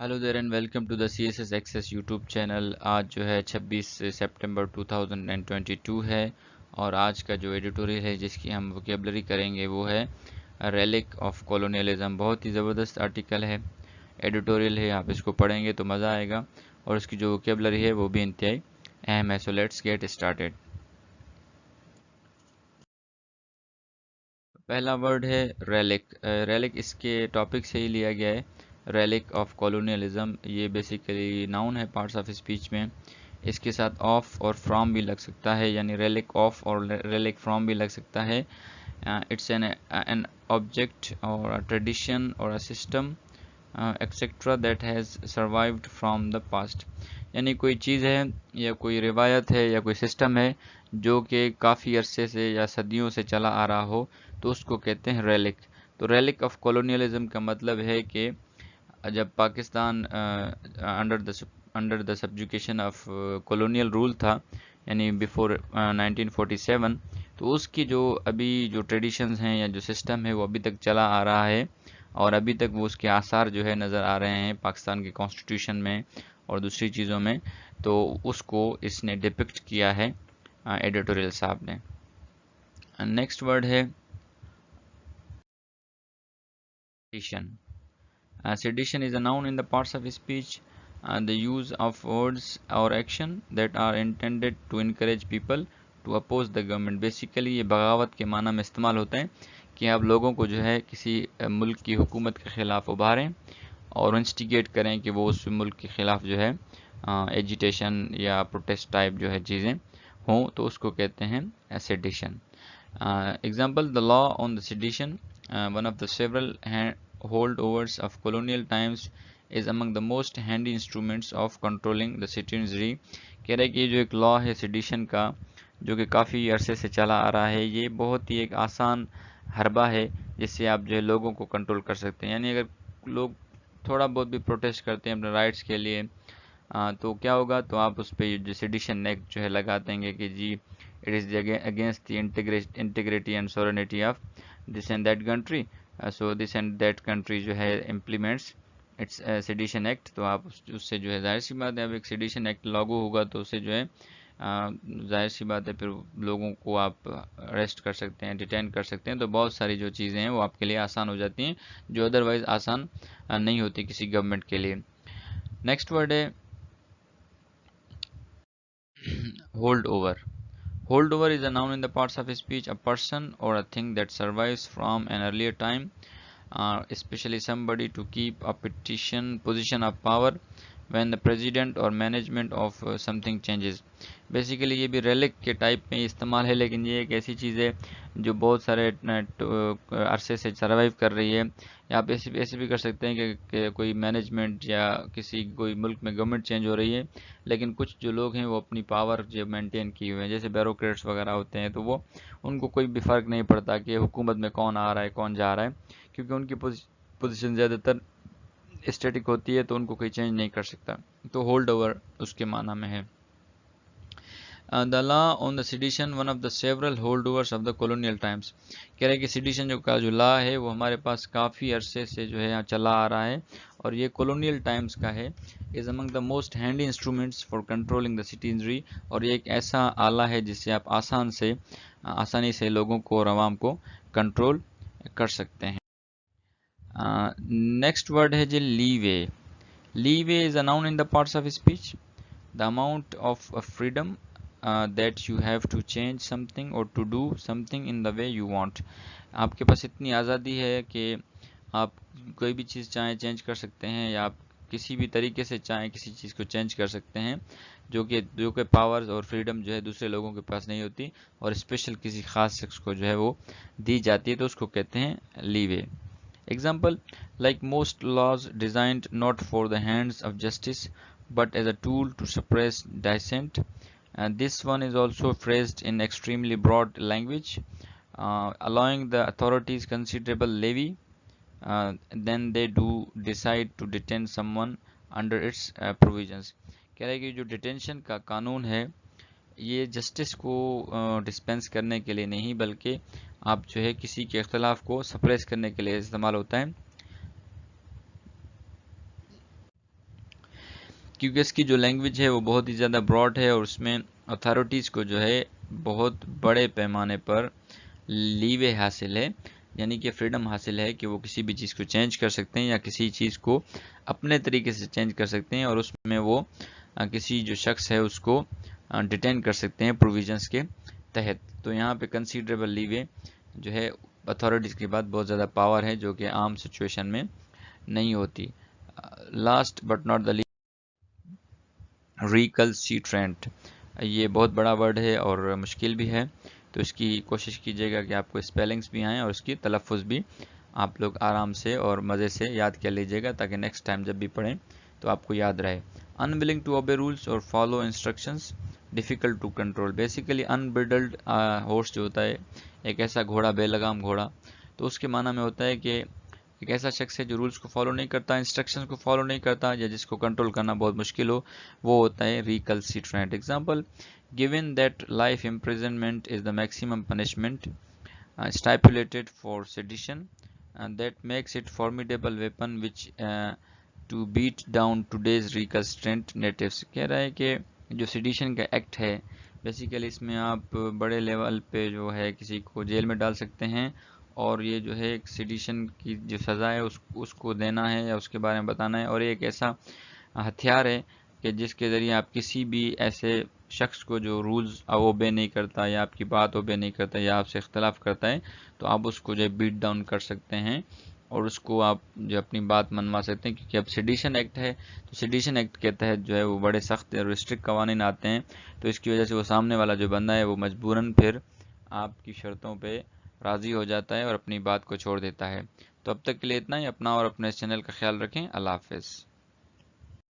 Hello there and welcome to the CSS access YouTube channel. आज जो है 26 सितंबर 2022 है और आज का जो एडिटोरियल है जिसकी हम वोकेबलरी करेंगे वो है रेलिक ऑफ कॉलोनियलिज्म। बहुत ही ज़बरदस्त आर्टिकल है, एडिटोरियल है, आप इसको पढ़ेंगे तो मज़ा आएगा और इसकी जो वोकेबलरी है वो भी इंतहाई अहम है। So let's get started. पहला वर्ड है रेलिक। रेलिक इसके टॉपिक से ही लिया गया है, रेलिक ऑफ कॉलोनियलिज्म। ये बेसिकली नाउन है पार्ट्स ऑफ स्पीच में। इसके साथ ऑफ और फ्रॉम भी लग सकता है, यानी रेलिक ऑफ और रेलिक फ्रॉम भी लग सकता है। इट्स एन ऑब्जेक्ट और अ ट्रेडिशन और a system etcetera that has survived from the past. यानी कोई चीज़ है या कोई रिवायत है या कोई सिस्टम है जो कि काफ़ी अरसे से या सदियों से चला आ रहा हो, तो उसको कहते हैं रेलिक। तो रेलिक ऑफ कॉलोनियलिज्म का मतलब है कि जब Pakistan under the subjugation of colonial rule था, यानी बिफोर 1947, तो उसकी जो अभी जो ट्रेडिशंस हैं या जो सिस्टम है वो अभी तक चला आ रहा है और अभी तक वो उसके आसार जो है नज़र आ रहे हैं पाकिस्तान के कॉन्स्टिट्यूशन में और दूसरी चीज़ों में। तो उसको इसने डिपिक्ट किया है एडिटोरियल साहब ने। नेक्स्ट वर्ड है sedition. Sedition is a noun in the parts of speech, the use of words or action that are intended to encourage people to oppose the government. Basically ये बगावत के माना में इस्तेमाल होते हैं कि आप लोगों को जो है किसी मुल्क की हुकूमत के ख़िलाफ़ उभारें और इंस्टिगेट करें कि वो उस मुल्क के ख़िलाफ़ जो है एजिटेशन या प्रोटेस्ट टाइप जो है चीज़ें हों, तो उसको कहते हैं sedition. Example, the law on the sedition, one of the several holdovers of colonial times, is among the most handy instruments of controlling the citizenry. कह रहे हैं कि ये जो एक लॉ है सेडिशन का, जो कि काफ़ी अरसे से चला आ रहा है, ये बहुत ही एक आसान हरबा है जिससे आप जो है लोगों को कंट्रोल कर सकते हैं। यानी अगर लोग थोड़ा बहुत भी प्रोटेस्ट करते हैं अपने राइट्स के लिए, तो क्या होगा, तो आप उस पर जो सेडिशन एक्ट जो है लगा देंगे कि जी it is against the integrity and sovereignty of this and that country, so this and that country जो है implements its sedition act। तो आप उससे जो है जाहिर सी बात है, अब एक sedition act लागू होगा तो उससे जो है जाहिर सी बात है फिर लोगों को आप अरेस्ट कर सकते हैं, डिटेन कर सकते हैं। तो बहुत सारी जो चीज़ें हैं वो आपके लिए आसान हो जाती हैं जो अदरवाइज आसान नहीं होती किसी गवर्नमेंट के लिए। नेक्स्ट वर्ड है hold over. Holdover is a noun in the parts of speech, a person or a thing that survives from an earlier time, especially somebody to keep a position of power when the president or management of something changes। Basically ये भी relic के type में इस्तेमाल है, लेकिन ये एक ऐसी चीज़ है जो बहुत सारे अरसे से सर्वाइव कर रही है। या आप ऐसे भी कर सकते हैं कि कोई मैनेजमेंट या कोई मुल्क में गवर्नमेंट चेंज हो रही है, लेकिन कुछ जो लोग हैं वो अपनी पावर जो मेंटेन किए हुए हैं, जैसे ब्यूरोक्रेट्स वगैरह होते हैं, तो वो उनको कोई भी फ़र्क नहीं पड़ता कि हुकूमत में कौन आ रहा है कौन जा रहा है, क्योंकि उनकी पोजीशन ज़्यादातर स्टैटिक होती है तो उनको कोई चेंज नहीं कर सकता। तो होल्ड ओवर उसके माना में है। The law on the sedition, one of the several hold overs of the colonial times. कह रहे हैं कि सेडिशन जो लॉ है वो हमारे पास काफ़ी अरसे से जो है यहाँ चला आ रहा है और ये कॉलोनियल टाइम्स का है। Is among the most handy instruments for controlling the citizenry, और ये एक ऐसा आला है जिससे आप आसानी से लोगों को और आवाम को कंट्रोल कर सकते हैं। नेक्स्ट वर्ड है जी leeway. Leeway is a noun in the parts of speech, the amount of freedom that you have to change something or to do something in the way you want। आपके पास इतनी आज़ादी है कि आप कोई भी चीज़ चाहें चेंज कर सकते हैं, या आप किसी भी तरीके से चाहें किसी चीज़ को चेंज कर सकते हैं, जो कि पावर्स और फ्रीडम जो है दूसरे लोगों के पास नहीं होती और स्पेशल किसी ख़ास शख्स को जो है वो दी जाती है, तो उसको कहते हैं leeway. Example, like most laws designed not for the hands of justice but as a tool to suppress dissent. This one is also phrased in extremely broad language, allowing the authorities considerable levy then they do decide to detain someone under its provisions। कह रहे हैं कि जो detention का कानून है ये justice को डिस्पेंस करने के लिए नहीं, बल्कि आप जो है किसी के इख्तलाफ को सप्रेस करने के लिए इस्तेमाल होता है। کیونکہ اس کی جو لینگویج ہے وہ بہت ہی زیادہ براڈ ہے اور اس میں اتھارٹیز کو جو ہے بہت بڑے پیمانے پر لیوے حاصل ہے، یعنی کہ فریڈم حاصل ہے کہ وہ کسی بھی چیز کو چینج کر سکتے ہیں یا کسی چیز کو اپنے طریقے سے چینج کر سکتے ہیں، اور اس میں وہ کسی جو شخص ہے اس کو ڈیٹین کر سکتے ہیں پروویژنس کے تحت. تو یہاں پہ کنسیڈریبل لیوے جو ہے اتھارٹیز کے بعد بہت زیادہ پاور ہے جو کہ عام سچویشن میں نہیں ہوتی. لاسٹ بٹ ناٹ دا ریکلسیٹرینٹ، یہ بہت بڑا ورڈ ہے اور مشکل بھی ہے، تو اس کی کوشش کیجیے گا کہ آپ کو اسپیلنگس بھی آئیں اور اس کی تلفظ بھی آپ لوگ آرام سے اور مزے سے یاد کر لیجیے گا تاکہ نیکسٹ ٹائم جب بھی پڑھیں تو آپ کو یاد رہے. unwilling to obey rules اور follow instructions, difficult to control. Basically unbridled horse جو ہوتا ہے، ایک ایسا گھوڑا، بے لگام گھوڑا، تو اس کے معنی میں ہوتا ہے کہ ایک ایسا شخص ہے جو رولز کو فالو نہیں کرتا، انسٹرکشنز کو فالو نہیں کرتا، یا جس کو کنٹرول کرنا بہت مشکل ہو، وہ ہوتا ہے recalcitrant. Example: given that life imprisonment is the maximum punishment stipulated for sedition, that makes it formidable weapon which to beat down today's recalcitrant natives. کہہ رہا ہے کہ جو سیڈیشن کا ایکٹ ہے، بیسیکلی اس میں آپ بڑے لیول پہ جو ہے کسی کو جیل میں ڈال سکتے ہیں، اور یہ جو ہے ایک سیڈیشن کی جو سزا ہے اس کو دینا ہے یا اس کے بارے میں بتانا ہے، اور یہ ایک ایسا ہتھیار ہے کہ جس کے ذریعے آپ کسی بھی ایسے شخص کو جو رولز اوبے نہیں کرتا یا آپ کی بات اوبے نہیں کرتا یا آپ سے اختلاف کرتا ہے، تو آپ اس کو جو ہے بیٹ ڈاؤن کر سکتے ہیں اور اس کو آپ جو اپنی بات منوا سکتے ہیں. کیونکہ اب سیڈیشن ایکٹ ہے، تو سیڈیشن ایکٹ کے تحت جو ہے وہ بڑے سخت اور ریسٹرکٹ قوانین آتے ہیں، تو اس کی وجہ سے وہ سامنے والا جو بندہ ہے وہ مجبوراً پھر آپ کی شرطوں پہ راضی ہو جاتا ہے اور اپنی بات کو چھوڑ دیتا ہے. تو اب تک کے لیے اتنا ہی. اپنا اور اپنے اس چینل کا خیال رکھیں. اللہ حافظ.